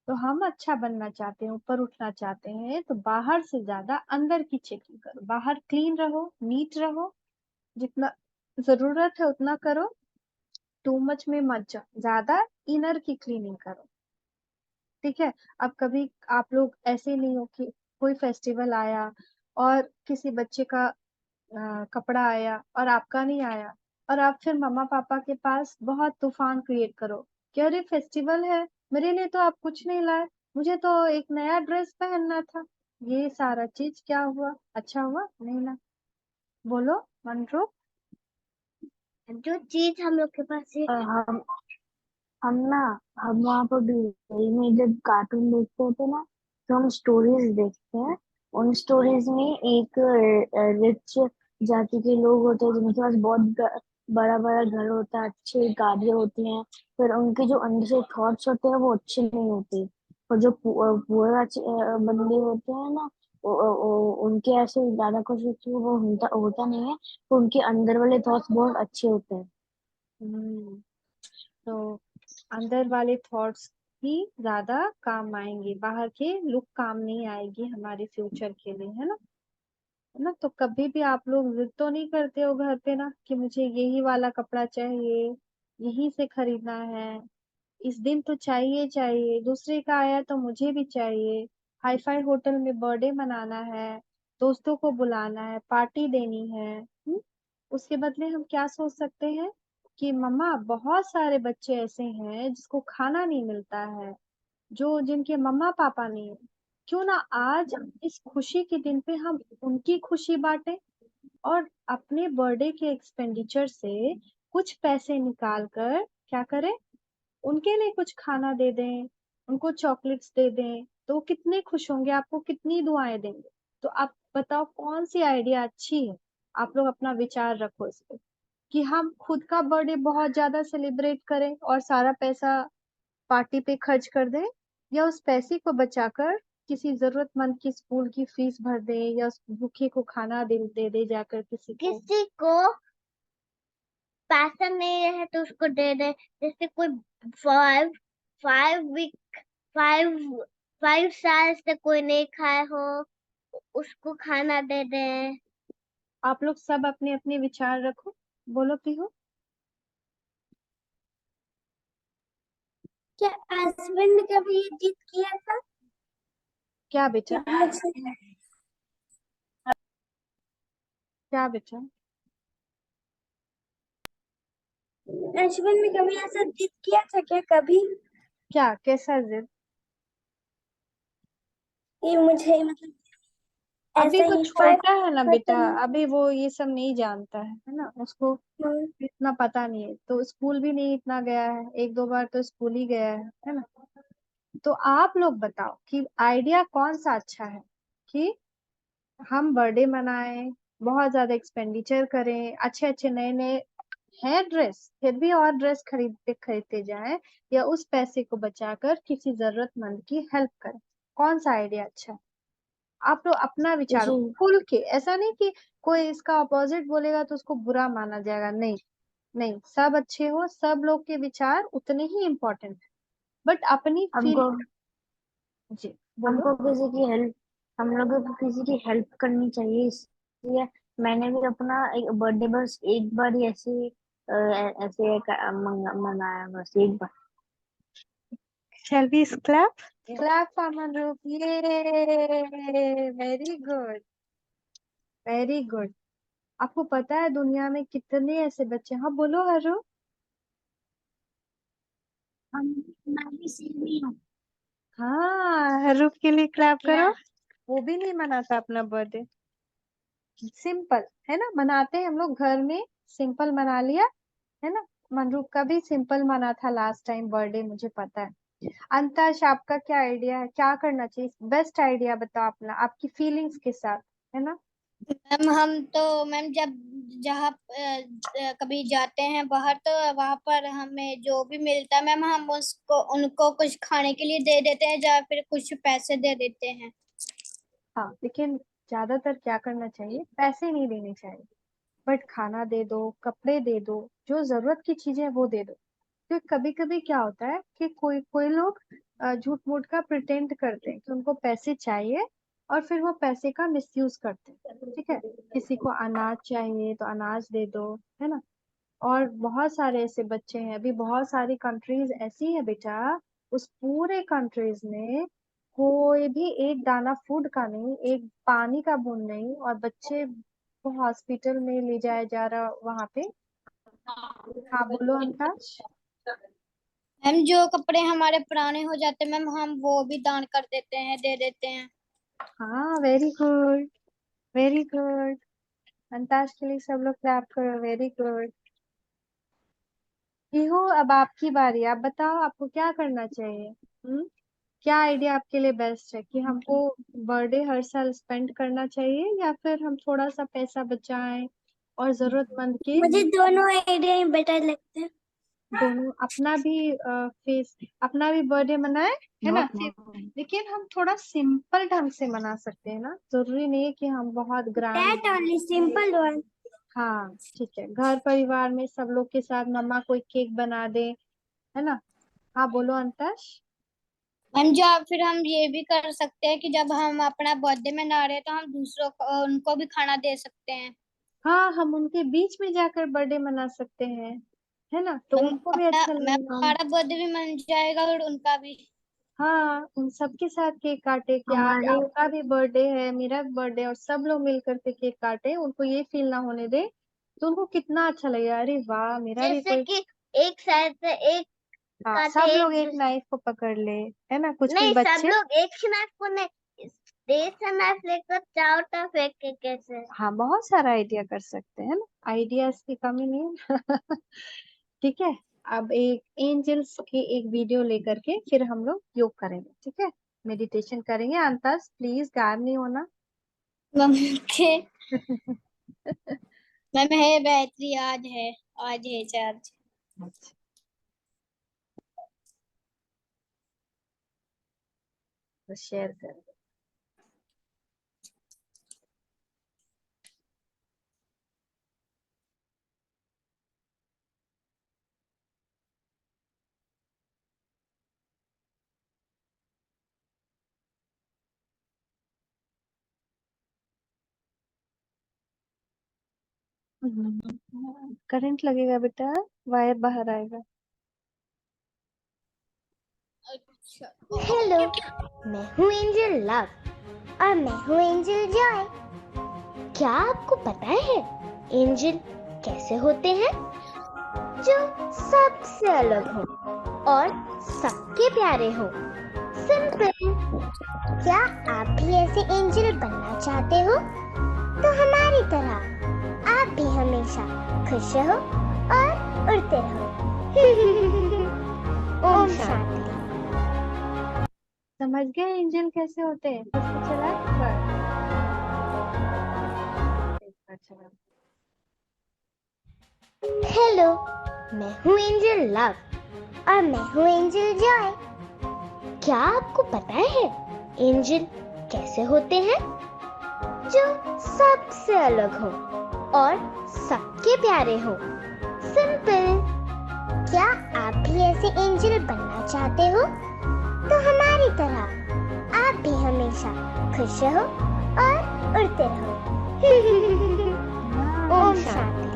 तो हम अच्छा बनना चाहते हैं, ऊपर उठना चाहते हैं, तो बाहर से ज्यादा अंदर की चेकिंग करो, बाहर क्लीन रहो, नीट रहो, जितना जरूरत है उतना करो, टू मच में मत जाओ, ज्यादा इनर की क्लीनिंग करो, ठीक है। अब कभी आप लोग ऐसे नहीं हो कि कोई फेस्टिवल आया और किसी बच्चे का कपड़ा आया और आपका नहीं आया, और आप फिर मम्मा पापा के पास बहुत तूफान क्रिएट करो कि अरे फेस्टिवल है, मेरे लिए तो आप कुछ नहीं लाए, मुझे तो एक नया ड्रेस पहनना था। ये सारा चीज क्या हुआ, अच्छा हुआ नहीं ना? बोलो मनरू। जो चीज हम लोग के पास है। हम हम ना हम वहाँ पर दुबई में जब कार्टून देखते थे ना, तो हम स्टोरीज देखते हैं। उन स्टोरीज में एक रिच जाति के लोग होते हैं जिनके पास बहुत बड़ा बड़ा घर होता है, अच्छी गाड़ियाँ होती हैं, फिर उनके जो अंदर से थॉट्स होते हैं वो अच्छे नहीं होते। और जो पुअर बंदे होते हैं ना, उनके ऐसे ज्यादा कुछ वो होता होता नहीं है, तो उनके अंदर वाले थॉट्स बहुत अच्छे होते हैं। हम्म। तो अंदर वाले थॉट्स ही ज्यादा काम आएंगे, बाहर के लुक काम नहीं आएगी हमारे फ्यूचर के लिए, है ना। तो कभी भी आप लोग जिद तो नहीं करते हो घर पे ना कि मुझे यही वाला कपड़ा चाहिए, यहीं से खरीदना है, इस दिन तो चाहिए चाहिए, दूसरे का आया तो मुझे भी चाहिए, हाई फाई होटल में बर्थडे मनाना है, दोस्तों को बुलाना है, पार्टी देनी है। उसके बदले हम क्या सोच सकते हैं कि मम्मा, बहुत सारे बच्चे ऐसे हैं जिसको खाना नहीं मिलता है, जो जिनके मम्मा पापा नहीं है, क्यों ना आज इस खुशी के दिन पे हम उनकी खुशी बांटें, और अपने बर्थडे के एक्सपेंडिचर से कुछ पैसे निकाल कर क्या करें, उनके लिए कुछ खाना दे दें, उनको चॉकलेट्स दे दें, तो वो कितने खुश होंगे, आपको कितनी दुआएं देंगे। तो आप बताओ कौन सी आइडिया अच्छी है? आप लोग अपना विचार रखो इस पे कि हम खुद का बर्थडे बहुत ज्यादा सेलिब्रेट करें और सारा पैसा पार्टी पे खर्च कर दें, या उस पैसे को बचाकर किसी जरूरतमंद की स्कूल की फीस भर दे, या उस भूखे को खाना दे दे जाकर किसी को। किसी को पैसा नहीं है तो उसको दे दे। जैसे कोई फाइव फाइव वीक फाइव 5 साल से कोई नहीं खाए हो, उसको खाना दे दे। आप लोग सब अपने अपने विचार रखो, बोलो पीहू। क्या हस्बैंड ने कभी ये जिद किया था? क्या बेटा, हस्बैंड क्या बेटा? ने कभी ऐसा जिद किया था क्या कभी? क्या, कैसा जिद? कि मुझे मतलब अभी ऐसा तो ही छोटा है ना बेटा, मतलब अभी वो ये सब नहीं जानता है ना, उसको इतना पता नहीं है, तो स्कूल भी नहीं इतना गया है, 1-2 बार तो स्कूल ही गया है ना। तो आप लोग बताओ कि आइडिया कौन सा अच्छा है, कि हम बर्थडे मनाएं, बहुत ज्यादा एक्सपेंडिचर करें, अच्छे अच्छे नए नए है ड्रेस, फिर भी और ड्रेस खरीदते खरीदते जाएं, या उस पैसे को बचाकर किसी जरूरतमंद की हेल्प करें? कौन सा आइडिया अच्छा है? आप लोग अपना विचार जी खुल के, ऐसा नहीं कि कोई इसका अपोजिट बोलेगा तो उसको बुरा माना जाएगा, नहीं। नहीं, सब अच्छे हो, सब लोग के विचार उतने ही इम्पोर्टेंट है, बट अपनी हमको फीलिंग। जी, बोलो। हमको किसी की हेल्प हम लोगों को किसी की हेल्प करनी चाहिए, इसलिए मैंने भी अपना एक बर्थडे बस एक बार ही ऐसे ऐसे मनाया, बस एक बार। Shall we clap? Clap for Manrup. Yay! Very good. Very good. आपको पता है दुनिया में कितने ऐसे बच्चे हैं? हाँ बोलो हरो। हम मैं भी सेम ही हूँ। हाँ, हरूप के लिए क्लैप करो। वो भी नहीं मनाता अपना बर्थडे, सिंपल है ना, मनाते हैं हम लोग घर में, सिंपल मना लिया है ना। मनरूप का भी सिंपल मना था लास्ट टाइम बर्थडे, मुझे पता है। अंतश, आपका क्या आइडिया है, क्या करना चाहिए? बेस्ट आइडिया बताओ अपना, आपकी फीलिंग्स के साथ, है ना। मैम हम तो मैम जब जहाँ कभी जाते हैं बाहर तो वहां पर हमें जो भी मिलता है मैम हम उसको उनको कुछ खाने के लिए दे देते हैं या फिर कुछ पैसे दे देते हैं। हाँ, लेकिन ज्यादातर क्या करना चाहिए, पैसे नहीं देने चाहिए, बट खाना दे दो, कपड़े दे दो, जो जरूरत की चीजें हैं वो दे दो। क्योंकि कभी कभी क्या होता है कि कोई कोई लोग झूठ मूठ का प्रिटेंड करते हैं कि उनको पैसे चाहिए, और फिर वो पैसे का मिसयूज करते हैं, ठीक है। किसी को अनाज चाहिए तो अनाज दे दो, है ना। और बहुत सारे ऐसे बच्चे हैं, अभी बहुत सारी कंट्रीज ऐसी है बेटा, उस पूरे कंट्रीज में कोई भी एक दाना फूड का नहीं, एक पानी का बूंद नहीं, और बच्चे को हॉस्पिटल में ले जाया जा रहा वहां पे। हाँ बोलो अंकाश। मैम जो कपड़े हमारे पुराने हो जाते हैं मैम हम वो भी दान कर देते हैं, दे देते हैं। हाँ, वेरी गुड, वेरी गुड। अंताश के लिए सब लोग क्लैप करो, वेरी गुड। हो, अब आपकी बारी, आप बताओ आपको क्या करना चाहिए। क्या आइडिया आपके लिए बेस्ट है, कि हमको बर्थडे हर साल स्पेंड करना चाहिए, या फिर हम थोड़ा सा पैसा बचाएं और जरूरतमंद के। मुझे दोनों आइडिया ही बेटर लगते हैं। दोनों, अपना भी फेस, अपना भी बर्थडे मनाए, है ना। लेकिन हम थोड़ा सिंपल ढंग से मना सकते हैं ना, जरूरी नहीं है कि हम बहुत grand. That only simple one. हाँ ठीक है, घर परिवार में सब लोग के साथ मम्मा कोई केक बना दे, है ना। हाँ बोलो अंतश। मैम जो फिर हम ये भी कर सकते हैं कि जब हम अपना बर्थडे मना रहे हैं तो हम दूसरों को उनको भी खाना दे सकते हैं। हाँ, हम उनके बीच में जाकर बर्थडे मना सकते हैं, है ना, तो मैम उनको भी अपना अच्छा मैम लगेगा। हमारा बर्थडे भी मन जाएगा और उनका भी। हाँ, उन सबके साथ केक काटे, कि आज हमारे आपका भी बर्थडे है, मेरा भी बर्थडे, और सब लोग मिल करके केक काटे, उनको ये फील ना होने दे, तो उनको कितना अच्छा लगेगा, अरे वाह मेरा भी जैसे कोई। कि एक साइड से एक हाँ, काटे, सब लोग एक एक नाइफ को पकड़ ले, है ना, कुछ कुछ नहीं, सब बच्चे। लोग एक ही नाइफ को नहीं, देश से नाइफ लेकर चारों तरफ एक एक कैसे। हाँ, बहुत सारा आइडिया कर सकते हैं ना, आइडियाज की कमी नहीं है। ठीक है। अब एक एंजल्स की एक वीडियो लेकर के फिर हम लोग योग करेंगे, ठीक है, मेडिटेशन करेंगे। अंतस प्लीज गायब नहीं होना। मैम के मैम है बैटरी आज है चार्ज। अच्छा, तो शेयर कर करंट लगेगा बेटा, वायर बाहर आएगा। अच्छा हेलो, मैं हूँ एंजल लव और मैं हूँ एंजल जॉय। क्या आपको पता है एंजल कैसे होते हैं? जो सबसे अलग हो और सबके प्यारे हो। सिंपल। क्या आप भी ऐसे एंजल बनना चाहते हो? तो हमारी तरह आप भी हमेशा खुश रहो और उड़ते रहो। ओम शांति। समझ गए एंजल कैसे होते हैं? पता चला एक बार? चला। हेलो, मैं हूँ एंजल लव और मैं हूँ एंजल जॉय। क्या आपको पता है एंजल कैसे होते हैं? जो सबसे अलग हो और सबके प्यारे हो। सिंपल। क्या आप भी ऐसे एंजल बनना चाहते हो? तो हमारी तरह आप भी हमेशा खुश रहो और उड़ते रहो। ओम शांति।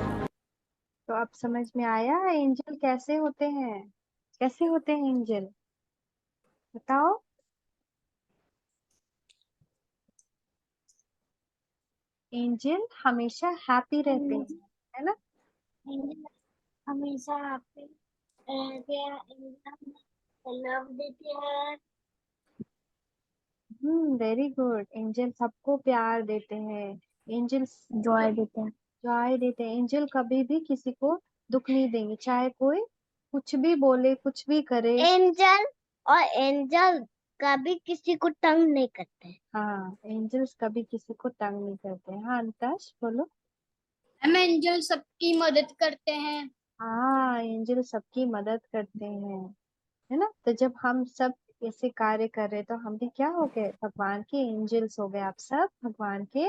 तो अब समझ में आया एंजल कैसे होते हैं? कैसे होते हैं एंजल, बताओ। एंजल हमेशा हैप्पी रहते हैं, है ना? हमेशा हैप्पी रहते हैं, लव देते हैं। Very good. एंजल सबको प्यार देते हैं, एंजल जॉय देते हैं। जॉय देते हैं। एंजल कभी भी किसी को दुख नहीं देंगे, चाहे कोई कुछ भी बोले, कुछ भी करे। एंजल कभी किसी को तंग नहीं करते। हाँ, एंजल्स कभी किसी को तंग नहीं करते। हाँ अंताश बोलो। मैम एंजल सबकी मदद करते हैं। हाँ, एंजल सबकी मदद करते हैं, है ना? तो जब हम सब ऐसे कार्य कर रहे तो हम भी क्या हो गए? भगवान के एंजल्स हो गए। आप सब भगवान के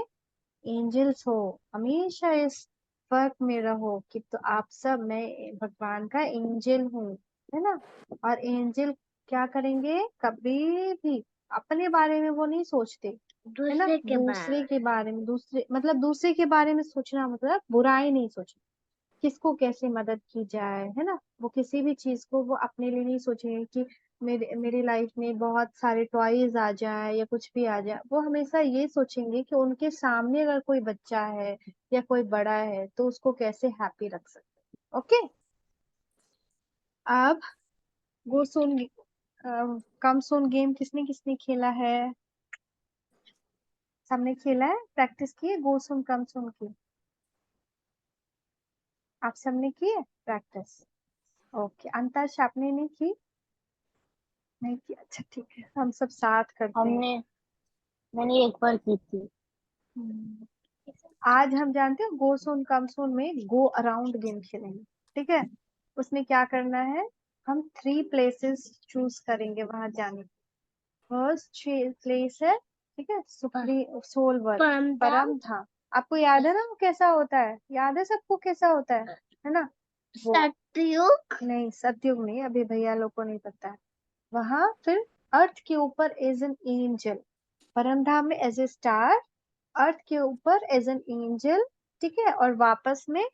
एंजल्स हो। हमेशा इस फर्क में रहो कि तो आप सब, मैं भगवान का एंजल हूँ, है ना? और एंजल क्या करेंगे? कभी भी अपने बारे में वो नहीं सोचते, है ना? दूसरे के बारे में, दूसरे मतलब दूसरे के बारे में सोचना मतलब बुराई नहीं सोचना, किसको कैसे मदद की जाए, है ना? वो किसी भी चीज को वो अपने लिए नहीं सोचेंगे कि मेरी लाइफ में बहुत सारे टॉयज आ जाए या कुछ भी आ जाए। वो हमेशा ये सोचेंगे कि उनके सामने अगर कोई बच्चा है या कोई बड़ा है तो उसको कैसे हैप्पी रख सकते। ओके, अब गो सुन कम सुन गेम किसने किसने खेला है? सबने खेला है, प्रैक्टिस की है गो सुन कम सुन की? आप सबने की है प्रैक्टिस? ओके, अंताश आपने नहीं की? नहीं की, अच्छा ठीक है, हम सब साथ करते हैं। मैंने एक बार की थी। हम्म, आज हम जानते हैं गो सोन कम सोन में गो अराउंड गेम खेलेंगे, ठीक है? उसमें क्या करना है? हम 3 प्लेसेस चूज करेंगे वहां जाने की। फर्स्ट प्लेस है, ठीक है, सुप्री सोलवर, परम धाम। आपको याद है ना वो कैसा होता है? याद है सबको कैसा होता है ना? वो सत्युग। नहीं, सतयुग नहीं, अभी भैया लोग को नहीं पता है। वहां फिर अर्थ के ऊपर एज एन एंजल, परम धाम में एज ए स्टार, अर्थ के ऊपर एज एन एंजल, ठीक है? और वापस में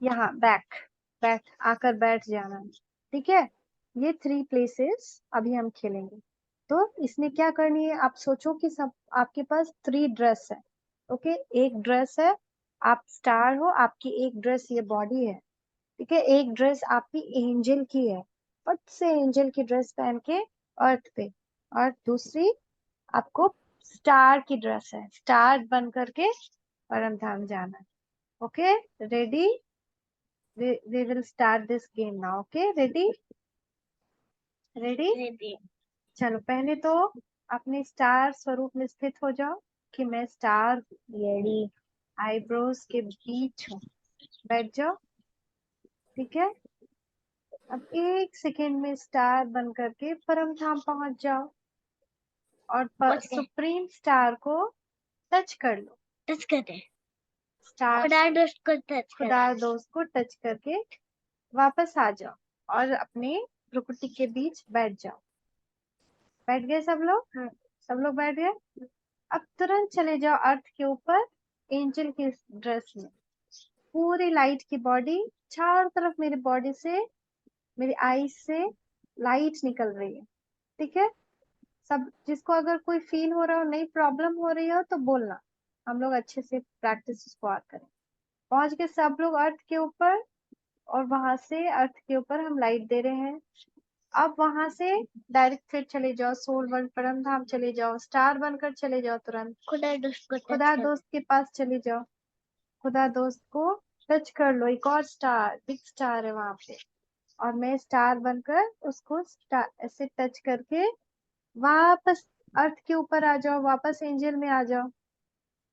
यहाँ बैक आकर बैठ जाना, ठीक है? ये 3 प्लेसेस अभी हम खेलेंगे। तो इसमें क्या करनी है? आप सोचो कि सब आपके पास 3 ड्रेस है, ओके? एक ड्रेस है, आप स्टार हो, आपकी एक ड्रेस ये बॉडी है, ठीक है? एक ड्रेस आपकी एंजल की है, फट से एंजल की ड्रेस पहन के अर्थ पे, और दूसरी आपको स्टार की ड्रेस है, स्टार बन करके परम धाम जाना है। Okay, ready? we will start this game now. Okay, ready? Ready? चलो, पहले तो अपने स्टार स्वरूप में स्थित हो जाओ कि मैं स्टार रेडी। आईब्रोज के बीच हूँ। बैठ जाओ, ठीक है? अब 1 सेकेंड में स्टार बन करके परम धाम पहुंच जाओ और सुप्रीम स्टार को टच कर लो। टच करते स्टार खुदा टच दोस्त को टच करके वापस आ जाओ और अपने प्रकृति के बीच बैठ जाओ। बैठ गए सब लोग? हाँ, सब लोग बैठ गए। अब तुरंत चले जाओ अर्थ के ऊपर एंजल की ड्रेस में, पूरी लाइट की बॉडी, चारों तरफ मेरी बॉडी से, मेरी आईज से लाइट निकल रही है। ठीक है, सब जिसको अगर कोई फील हो रहा हो, नई प्रॉब्लम हो रही हो तो बोलना, हम लोग अच्छे से प्रैक्टिस इसको और करें। पहुंच के सब लोग अर्थ के ऊपर, और वहां से अर्थ के ऊपर हम लाइट दे रहे हैं। अब वहां से डायरेक्ट फिर चले जाओ सोल वर्ल्ड, परम धाम चले जाओ, स्टार बनकर चले जाओ तुरंत, खुदा दोस्त को खुदा टच दोस्त के पास चले जाओ, खुदा दोस्त को टच कर लो, एक और स्टार, बिग स्टार है वहां पे, और मैं स्टार बनकर उसको स्टार ऐसे टच करके वापस अर्थ के ऊपर आ जाओ, वापस एंजल में आ जाओ,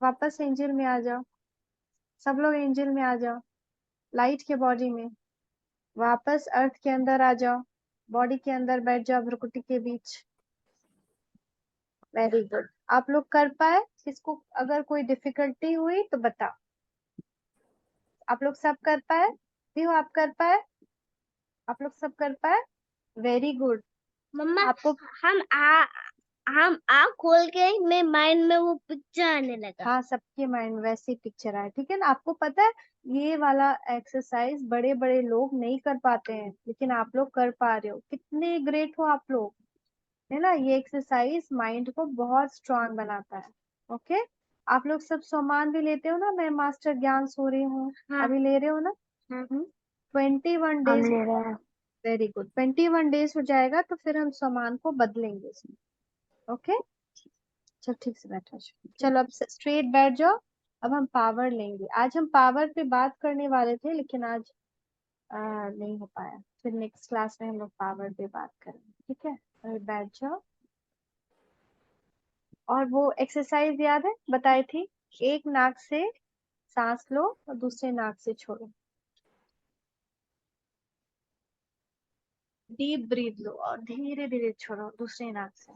वापस एंजल में आ जाओ, सब लोग एंजल में आ जाओ, लाइट के बॉडी में, वापस अर्थ के अंदर आ जाओ, बॉडी के अंदर बैठ जाओ भ्रुकुटी के बीच। वेरी गुड, आप लोग कर पाए? इसको अगर कोई डिफिकल्टी हुई तो बताओ। आप लोग सब कर पाए? भी हो आप कर पाए? आप लोग सब कर पाए? Very good. मम्मा आपको हम आँख खोल के मेरे माइंड में वो पिक्चर आने लगा। हाँ, सबके माइंड में वैसे ही पिक्चर आए, ठीक है ना। आपको पता है ये वाला एक्सरसाइज बड़े बड़े लोग नहीं कर पाते हैं, लेकिन आप लोग कर पा रहे हो, कितने ग्रेट हो आप लोग, है ना। ये एक्सरसाइज माइंड को बहुत स्ट्रांग बनाता है। ओके, आप लोग सब सामान भी लेते हो ना, मैं मास्टर ज्ञान सो रही हूँ, हाँ। अभी ले रहे हो ना। हाँ। 21 हम डेज, ले रहे हैं। वेरी गुड, 21 डेज हो जाएगा तो फिर हम सामान को बदलेंगे इसमें। ओके, चल ठीक से बैठो, चलो अब स्ट्रेट बैठ जाओ। अब हम पावर लेंगे, आज हम पावर पे बात करने वाले थे, लेकिन आज नहीं हो पाया, फिर नेक्स्ट क्लास में हम लोग पावर पे बात करेंगे, ठीक है। अभी बैठ जाओ, और वो एक्सरसाइज याद है बताई थी, एक नाक से सांस लो और दूसरे नाक से छोड़ो, डीप ब्रीथ लो और धीरे धीरे छोड़ो दूसरे नाक से।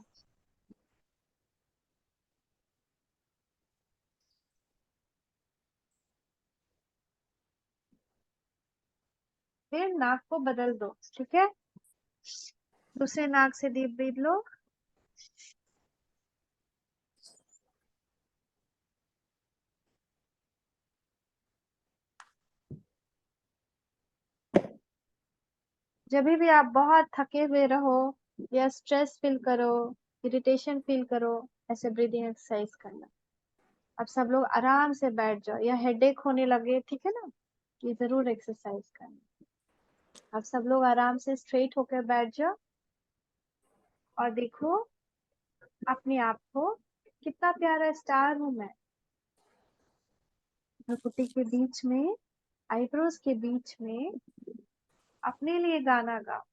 फिर नाक को बदल दो, ठीक है, दूसरे नाक से डीप ब्रीथ लो, जब भी आप बहुत थके हुए रहो या स्ट्रेस फील करो, इरिटेशन फील करो, ऐसे ब्रीदिंग एक्सरसाइज करना। अब सब लोग आराम से बैठ जाओ, या हेडेक होने लगे, ठीक है ना, ये जरूर एक्सरसाइज करना। अब सब लोग आराम से स्ट्रेट होकर बैठ जाओ, और देखो अपने आप को, कितना प्यारा स्टार हूं मैं, भ्रुकुटी के बीच में, आईब्रोज के बीच में, अपने लिए गाना गाओ।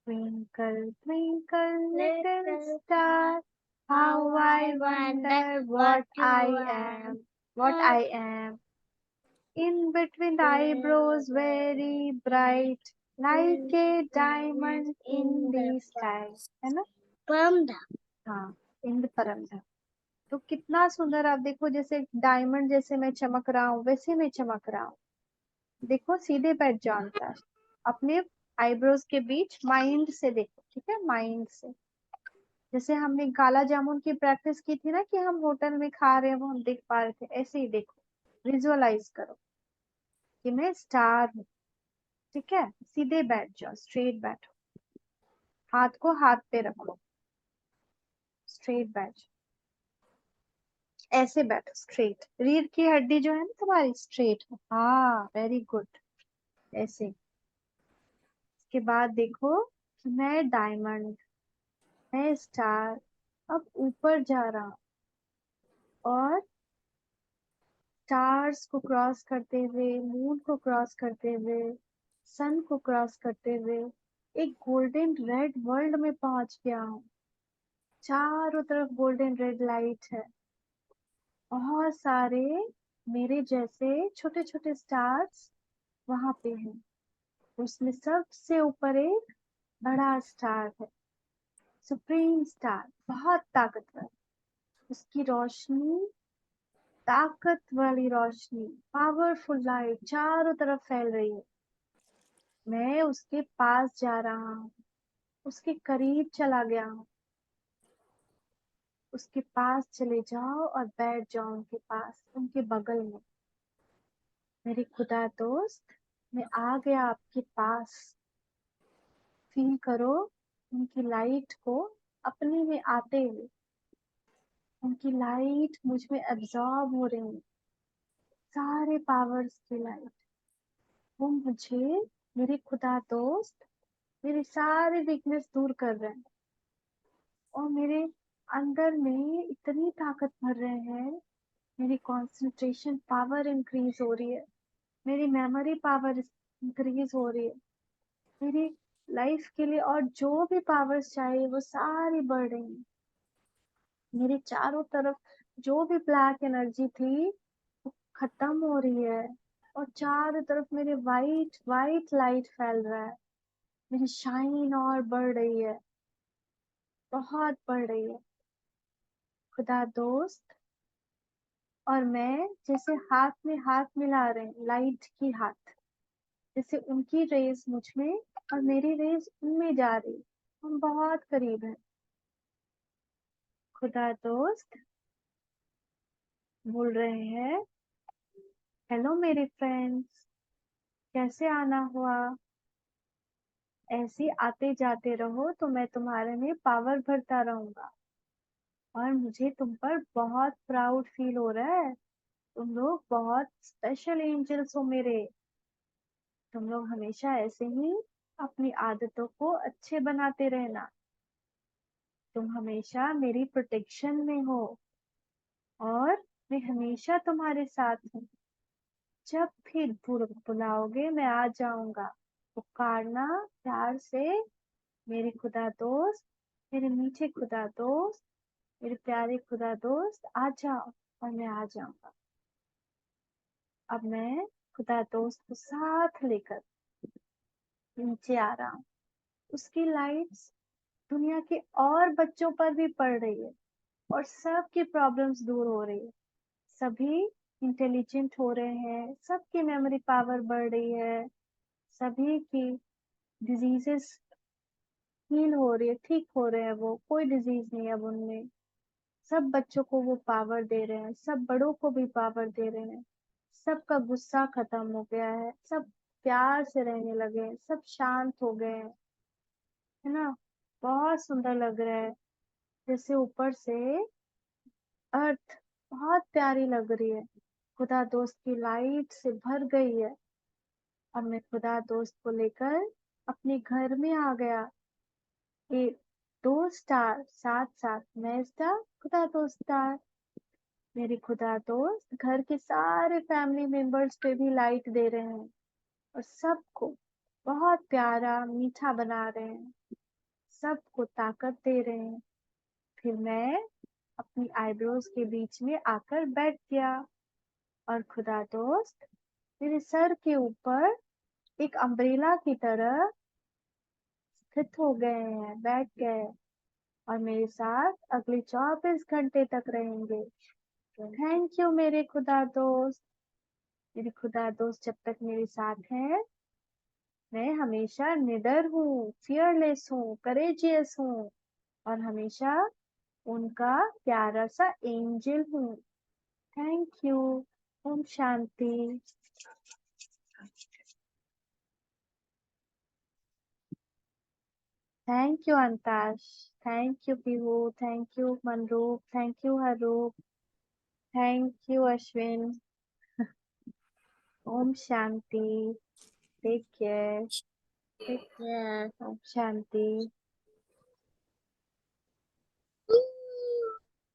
Twinkle, twinkle, little star, how I wonder what I am, what I am. In between the eyebrows, very bright, like a diamond in the sky. है ना? परम धाम। हाँ, in the परमधाम। तो कितना सुंदर, आप देखो जैसे डायमंड जैसे मैं चमक रहा हूँ, वैसे मैं चमक रहा हूँ। देखो सीधे बैठ जाओ अंदर, अपने आईब्रोज के बीच माइंड से देखो, ठीक है, माइंड से। जैसे हमने काला जामुन की प्रैक्टिस की थी ना, कि हम होटल में खा रहे हैं वो हम देख पा रहे थे, ऐसे ही देखो, विजुअलाइज करो कि मैं स्टार हूँ, ठीक है। सीधे बैठ जाओ, स्ट्रेट बैठो, हाथ को हाथ पे रखो, स्ट्रेट बैठ जाओ, ऐसे बैठो स्ट्रेट, रीढ़ की हड्डी जो है ना तुम्हारी स्ट्रेट हो, हाँ वेरी गुड, ऐसे। इसके बाद देखो कि मैं डायमंड, मैं स्टार, अब ऊपर जा रहा हूँ, और स्टार्स को क्रॉस करते हुए, मून को क्रॉस करते हुए, सन को क्रॉस करते हुए, एक गोल्डन रेड वर्ल्ड में पहुंच गया हूँ। चारों तरफ गोल्डन रेड लाइट है, बहुत सारे मेरे जैसे छोटे छोटे स्टार्स वहां पे हैं, उसमें सबसे ऊपर एक बड़ा स्टार है, सुप्रीम स्टार, बहुत ताकतवर, उसकी रोशनी, ताकत वाली रोशनी, पावरफुल लाइट चारों तरफ फैल रही है। मैं उसके पास जा रहा हूँ, उसके करीब चला गया हूँ, उसके पास चले जाओ और बैठ जाओ उनके पास, उनके बगल में। मेरे खुदा दोस्त, मैं आ गया आपके पास। फील करो उनकी लाइट को अपने में आते हुए। उनकी लाइट मुझ में एब्जॉर्ब हो रही है, सारे पावर्स की लाइट। वो मुझे, मेरे खुदा दोस्त, मेरे सारे वीकनेस दूर कर रहे हैं और मेरे अंदर में इतनी ताकत भर रहे हैं। मेरी कंसंट्रेशन पावर इंक्रीज हो रही है, मेरी मेमोरी पावर इंक्रीज हो रही है, मेरी लाइफ के लिए और जो भी पावर्स चाहिए वो सारी बढ़ रही हैं। मेरे चारों तरफ जो भी ब्लैक एनर्जी थी वो खत्म हो रही है और चारों तरफ मेरे वाइट वाइट लाइट फैल रहा है। मेरी शाइन और बढ़ रही है, बहुत बढ़ रही है। खुदा दोस्त और मैं जैसे हाथ में हाथ मिला रहे हैं, लाइट की हाथ, जैसे उनकी रेज मुझ में और मेरी रेज उनमें जा रही, हम बहुत करीब हैं। खुदा दोस्त बोल रहे हैं, हेलो मेरे फ्रेंड्स, कैसे आना हुआ? ऐसे आते जाते रहो तो मैं तुम्हारे में पावर भरता रहूंगा और मुझे तुम पर बहुत प्राउड फील हो रहा है। तुम लोग बहुत स्पेशल एंजल्स हो मेरे। तुम लोग हमेशा ऐसे ही अपनी आदतों को अच्छे बनाते रहना। तुम हमेशा मेरी प्रोटेक्शन में हो और मैं हमेशा तुम्हारे साथ हूँ। जब भी बुलाओगे मैं आ जाऊंगा। पुकारना प्यार से, मेरे खुदा दोस्त, मेरे मीठे खुदा दोस्त, मेरे प्यारे खुदा दोस्त, आ जाओ और मैं आ जाऊंगा। अब मैं खुदा दोस्त को साथ लेकर नीचे आ रहा हूँ। उसकी लाइट्स दुनिया के और बच्चों पर भी पड़ रही है और सबकी प्रॉब्लम्स दूर हो रही है। सभी इंटेलिजेंट हो रहे हैं, सबकी मेमोरी पावर बढ़ रही है, सभी की डिजीजेस हील हो रही है, ठीक हो रहे हैं, वो कोई डिजीज नहीं है अब उनमें। सब बच्चों को वो पावर दे रहे हैं, सब बड़ों को भी पावर दे रहे हैं। सबका गुस्सा खत्म हो गया है, सब प्यार से रहने लगे हैं, सब शांत हो गए हैं, है ना? बहुत सुंदर लग रहा है, जैसे ऊपर से अर्थ बहुत प्यारी लग रही है, खुदा दोस्त की लाइट से भर गई है। अब मैं खुदा दोस्त को लेकर अपने घर में आ गया। ये दो स्टार साथ साथ, मैं स्टार, खुदा दोस्त स्टार। मेरे खुदा दोस्त घर के सारे फैमिली मेंबर्स पे भी लाइट दे रहे हैं और सबको बहुत प्यारा मीठा बना रहे हैं, सबको ताकत दे रहे हैं। फिर मैं अपनी आईब्रोज के बीच में आकर बैठ गया और खुदा दोस्त मेरे सर के ऊपर एक अम्ब्रेला की तरह स्थित हो गए हैं, बैठ गए और मेरे साथ अगले 24 घंटे तक रहेंगे। थैंक यू मेरे खुदा दोस्त। मेरे खुदा दोस्त जब तक मेरे साथ हैं, मैं हमेशा निडर हूँ, फियरलेस हूँ, करेजियस हूँ और हमेशा उनका प्यारा सा एंजल हूँ। Thank you. ओम शांति। Thank you Antash, thank you Pihu, thank you Manroop, thank you Haroop, thank you Ashwin. ओम शांति। Take care. Take care. ओम शांति।